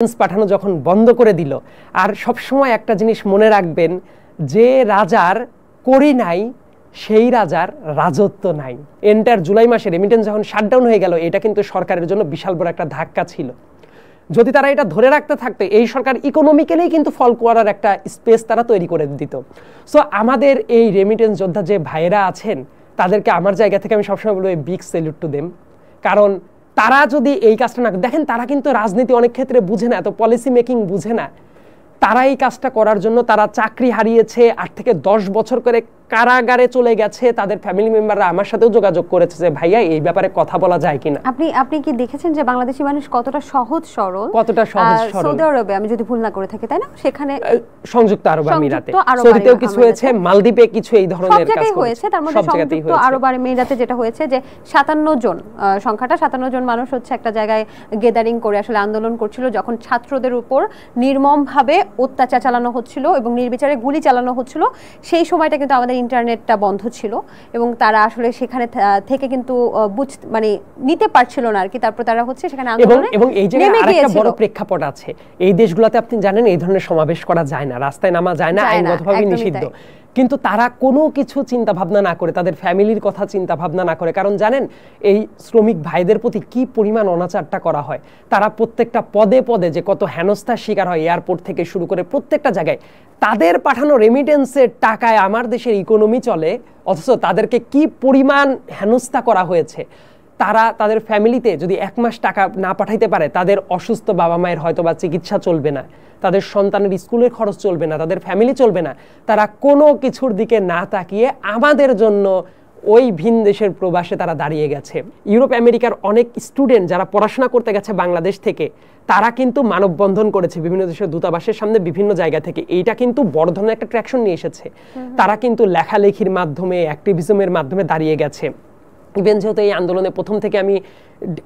পাঠানো যখন বন্ধ করে দিল। আর সবসময় একটা জিনিস মনে রাখবেন, যে রাজার করি নাই সেই রাজার রাজত্ব নাই। এন্টার জুলাই মাসে রেমিটেন্স যখন শাটডাউন হয়ে গেল, এটা কিন্তু সরকারের জন্য বিশাল বড় একটা ধাক্কা ছিল। যদি তারা এটা ধরে রাখতে থাকতো, এই সরকার ইকোনমিক্যালি কিন্তু ফল করার একটা স্পেস তারা তৈরি করে দিত। সো আমাদের এই রেমিটেন্স যোদ্ধা যে ভাইয়েরা আছেন, তাদেরকে আমার জায়গা থেকে আমি সবসময় বলবো বিগ স্যালুট টু দেম। কারণ তারা যদি এই কাজটা না দেখেন, তারা কিন্তু রাজনীতি অনেক ক্ষেত্রে বুঝে না, এত পলিসি মেকিং বুঝে না। তারা এই কাজটা করার জন্য তারা চাকরি হারিয়েছে, 8 থেকে 10 বছর করে কারাগারে চলে গেছে। তাদের ফ্যামিলি মেম্বাররা আমার সাথেও যোগাযোগ করেছে যে ভাইয়া এই ব্যাপারে কথা বলা যায় কিনা। আপনি কি দেখেছেন যে বাংলাদেশি মানুষ কতটা সহজ সরল, সৌদি আরবে আমি যদি ভুল না করে থাকি, তাই না? সেখানে সংযুক্ত আরব আমিরাতে, সৌদিতেও কিছু হয়েছে, মালদ্বীপে কিছু এই ধরনের কাজ হয়েছে। তার মধ্যে সংযুক্ত আরব আমিরাতে যেটা হয়েছে যে 57 জন, সংখ্যাটা 57 জন মানুষ হচ্ছে একটা জায়গায় গেদারিং করে আসলে আন্দোলন করছিল, যখন ছাত্রদের উপর নির্মমভাবে অত্যাচার চালানো হচ্ছিল এবং নির্বিচারে গুলি চালানো হচ্ছিল। সেই সময়টা কিন্তু আমাদের ইন্টারনেটটা বন্ধ ছিল এবং তারা আসলে সেখানে থেকে কিন্তু মানে নিতে পারছিল না আর কি। তারপর তারা হচ্ছে সেখানে আন্দোলনে এবং এই জায়গায় আরেকটা বড় প্রেক্ষাপট আছে। এই দেশগুলোতে আপনি জানেন এই ধরনের সমাবেশ করা যায় না, রাস্তায় নামা যায় না, আইনগতভাবে নিষিদ্ধ। কিন্তু তারা কোনো কিছু চিন্তা ভাবনা না করে, তাদের ফ্যামিলির কথা চিন্তা ভাবনা না করে, কারণ জানেন এই শ্রমিক ভাইদের প্রতি কি পরিমাণ অনাচারটা করা হয়। তারা প্রত্যেকটা পদে পদে যে কত হেনস্থার শিকার হয়, এয়ারপোর্ট থেকে শুরু করে প্রত্যেকটা জায়গায় তাদের পাঠানো রেমিটেন্সের টাকায় আমার দেশের ইকোনমি চলে, অথচ তাদেরকে কি পরিমাণ হেনস্থা করা হয়েছে। তারা তাদের ফ্যামিলিতে যদি 1 মাস টাকা না পাঠাইতে পারে, তাদের অসুস্থ বাবা মায়ের হয়তো বা চিকিৎসা চলবে না, তাদের সন্তানের স্কুলের খরচ চলবে না, তাদের ফ্যামিলি চলবে না। তারা কোনো কিছুর দিকে না তাকিয়ে আমাদের জন্য ওই ভিন দেশের প্রবাসে তারা দাঁড়িয়ে গেছে। ইউরোপ আমেরিকার অনেক স্টুডেন্ট যারা পড়াশোনা করতে গেছে বাংলাদেশ থেকে, তারা কিন্তু মানববন্ধন করেছে বিভিন্ন দেশের দূতাবাসের সামনে বিভিন্ন জায়গা থেকে। এইটা কিন্তু বড় ধরনের একটা ট্র্যাকশন নিয়ে এসেছে। তারা কিন্তু লেখালেখির মাধ্যমে, অ্যাক্টিভিজমের মাধ্যমে দাঁড়িয়ে গেছে। ইভেন যেহেতু এই আন্দোলনে প্রথম থেকে আমি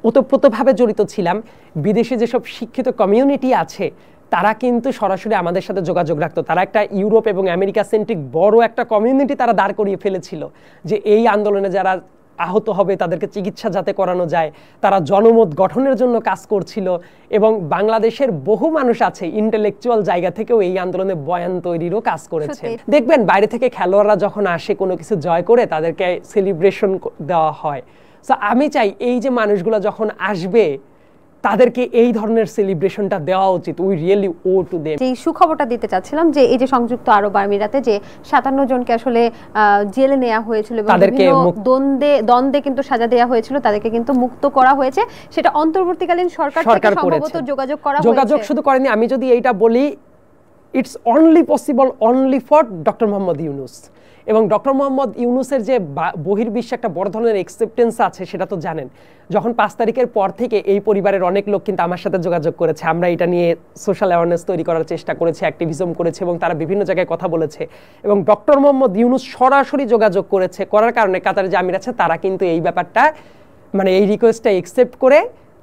ওতপ্রোতভাবে জড়িত ছিলাম, বিদেশে যেসব শিক্ষিত কমিউনিটি আছে তারা কিন্তু সরাসরি আমাদের সাথে যোগাযোগ রাখতো। তারা একটা ইউরোপ এবং আমেরিকা সেন্ট্রিক বড় একটা কমিউনিটি তারা দাঁড় করিয়ে ফেলেছিল, যে এই আন্দোলনে যারা আহত হবে তাদেরকে চিকিৎসা যাতে করানো যায়। তারা জনমত গঠনের জন্য কাজ করছিল এবং বাংলাদেশের বহু মানুষ আছে ইন্টেলেকচুয়াল জায়গা থেকেও এই আন্দোলনে বয়ান তৈরিরও কাজ করেছে। দেখবেন বাইরে থেকে খেলোয়াড়রা যখন আসে কোনো কিছু জয় করে, তাদেরকে সেলিব্রেশন দেওয়া হয়। সো আমি চাই এই যে মানুষগুলো যখন আসবে, তাদেরকে এই ধরনের সেলিব্রেশনটা দেওয়া উচিত। We really owe to them. এই সুখবরটা দিতে চাচ্ছিলাম যে এই যে সংযুক্ত আরব আমিরাতে যে 57 জনকে আসলে জেলে নেওয়া হয়েছিল এবং দ্বন্দ্বে কিন্তু সাজা দেওয়া হয়েছিল, তাদেরকে কিন্তু মুক্ত করা হয়েছে। সেটা অন্তর্বর্তীকালীন সরকার থেকে সম্ভবত যোগাযোগ করা হয়েছে। যোগাযোগ শুধু করেনি, আমি যদি এইটা বলি, it's only possible only for doctor Mohammad Yunus. এবং ডক্টর মোহাম্মদ ইউনূসের যে বহির্বিশ্বে একটা বড় ধরনের অ্যাকসেপ্টেন্স আছে, সেটা তো জানেন। যখন 5 তারিখের পর থেকে এই পরিবারের অনেক লোক কিন্তু আমার সাথে যোগাযোগ করেছে, আমরা এটা নিয়ে সোশ্যাল অ্যাওয়ারনেস তৈরি করার চেষ্টা করেছি, অ্যাক্টিভিজম করেছে এবং তারা বিভিন্ন জায়গায় কথা বলেছে। এবং ডক্টর মোহাম্মদ ইউনূস সরাসরি যোগাযোগ করার কারণে কাতারে যে আমির আছে তারা কিন্তু এই ব্যাপারটা, মানে এই রিকোয়েস্টটা অ্যাকসেপ্ট করে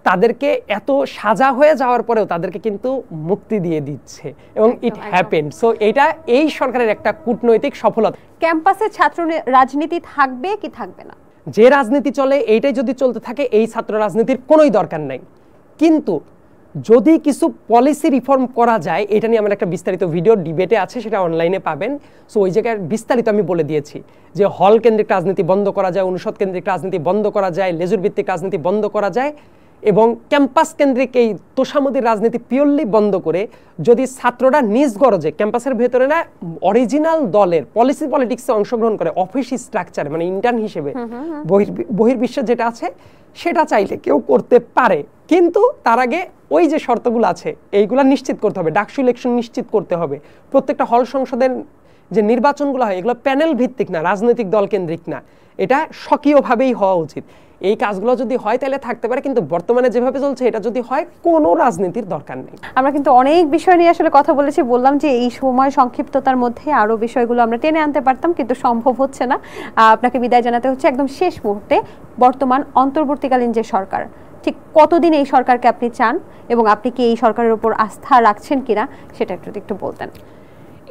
তাদেরকে এত সাজা হয়ে যাওয়ার পরেও তাদেরকে কিন্তু মুক্তি দিয়ে দিচ্ছে এবং ইট হ্যাপেন্ড। সো এটা এই সরকারের একটা কূটনৈতিক সফলতা। ক্যাম্পাসে ছাত্র রাজনীতি থাকবে কি থাকবে না? যে রাজনীতি চলে এইটাই যদি চলতে থাকে, এই ছাত্র রাজনীতির কোনোই দরকার নাই। কিন্তু যদি কিছু পলিসি রিফর্ম করা যায়, এটা নিয়ে আমার একটা বিস্তারিত ভিডিও ডিবেটে আছে, সেটা অনলাইনে পাবেন। সো ওই জায়গায় বিস্তারিত আমি বলে দিয়েছি যে হল কেন্দ্রিক রাজনীতি বন্ধ করা যায়, অনুষদ কেন্দ্রিক রাজনীতি বন্ধ করা যায়, লেজুর ভিত্তিক রাজনীতি বন্ধ করা যায় এবং ক্যাম্পাস কেন্দ্রিক এই তোষামোদীর রাজনীতি পিওরলি বন্ধ করে যদি ছাত্ররা নিজ গরজে ক্যাম্পাসের ভেতরে না অরিজিনাল দলের পলিটিক্সে অংশগ্রহণ করে, অফিস স্ট্রাকচারে মানে ইন্টার্ন হিসেবে বহির্বিশ্বে যেটা আছে সেটা চাইলে কেউ করতে পারে। কিন্তু তার আগে ওই যে শর্তগুলো আছে এইগুলা নিশ্চিত করতে হবে। ডাকসু ইলেকশন নিশ্চিত করতে হবে। প্রত্যেকটা হল সংসদের যে নির্বাচনগুলো হয় এগুলো প্যানেল ভিত্তিক না, রাজনৈতিক দল কেন্দ্রিক না, এটা স্বকীয়ভাবেই হওয়া উচিত। এই কাজগুলো যদি হয় তাহলে থাকতে পারে, কিন্তু বর্তমানে যেভাবে চলছে এটা যদি হয়, কোনো রাজনীতির দরকার নেই। আমরা কিন্তু অনেক বিষয় নিয়ে আসলে কথা বলেছি, বললাম যে এই সময় সংক্ষিপ্ততার মধ্যে আরো বিষয়গুলো আমরা টেনে আনতে পারতাম, কিন্তু সম্ভব হচ্ছে না। আপনাকে বিদায় জানাতে হচ্ছে একদম শেষ মুহূর্তে। বর্তমান অন্তর্বর্তীকালীন যে সরকার, ঠিক কতদিন এই সরকারকে আপনি চান এবং আপনি কি এই সরকারের উপর আস্থা রাখছেন কিনা সেটা একটু বলতেন।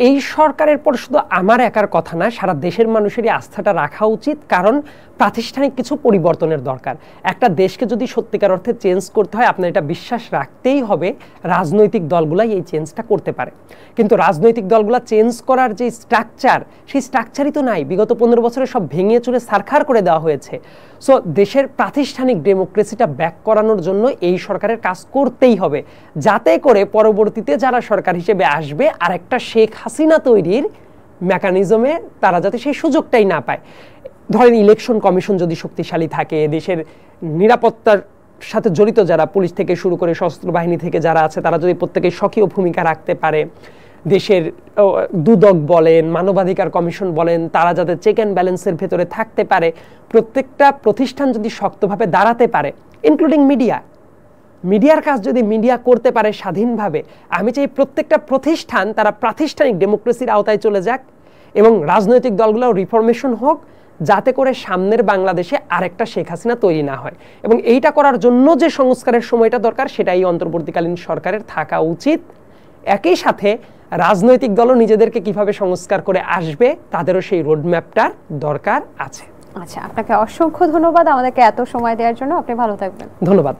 এই সরকারের পর শুধু আমার একার কথা না, সারা দেশের মানুষেরই আস্থাটা রাখা উচিত, কারণ প্রাতিষ্ঠানিক কিছু পরিবর্তনের দরকার। একটা দেশকে যদি সত্যিকার অর্থে চেঞ্জ করতে হয়, আপনার এটা বিশ্বাস রাখতেই হবে রাজনৈতিক দলগুলাই এই চেঞ্জটা করতে পারে। কিন্তু রাজনৈতিক দলগুলা চেঞ্জ করার যে স্ট্রাকচার, সেই স্ট্রাকচারই তো নাই। বিগত 15 বছরে সব ভেঙে চুরে ছারখার করে দেওয়া হয়েছে। সো দেশের প্রাতিষ্ঠানিক ডেমোক্রেসিটা ব্যাক করানোর জন্য এই সরকারের কাজ করতেই হবে, যাতে করে পরবর্তীতে যারা সরকার হিসেবে আসবে আর একটা শেখ হাসিনা তৈরির মেকানিজমে তারা যাতে সেই সুযোগটাই না পায়। ধরেন ইলেকশন কমিশন যদি শক্তিশালী থাকে, দেশের নিরাপত্তার সাথে জড়িত যারা পুলিশ থেকে শুরু করে সশস্ত্র বাহিনী থেকে যারা আছে তারা যদি প্রত্যেকে সক্রিয় ভূমিকা রাখতে পারে, দেশের দুদক বলেন, মানবাধিকার কমিশন বলেন, তারা যাতে চেক অ্যান্ড ব্যালেন্সের ভেতরে থাকতে পারে, প্রত্যেকটা প্রতিষ্ঠান যদি শক্তভাবে দাঁড়াতে পারে, ইনক্লুডিং মিডিয়ার কাজ যদি মিডিয়া করতে পারে স্বাধীনভাবে, আমি চাই প্রত্যেকটা প্রতিষ্ঠান তারা প্রাতিষ্ঠানিক ডেমোক্রেসির আওতায় চলে যাক এবং রাজনৈতিক দলগুলোও রিফরমেশন হোক, যাতে করে সামনের বাংলাদেশে আরেকটা শেখ হাসিনা তৈরি না হয়। এবং এইটা করার জন্য যে সংস্কারের সময়টা দরকার, সেটাই অন্তর্বর্তীকালীন সরকারের থাকা উচিত। একই সাথে রাজনৈতিক দলও নিজেদেরকে কিভাবে সংস্কার করে আসবে, তাদেরও সেই রোডম্যাপটার দরকার আছে। আচ্ছা, আপনাকে অসংখ্য ধন্যবাদ আমাদেরকে এত সময় দেওয়ার জন্য। আপনি ভালো থাকবেন। ধন্যবাদ।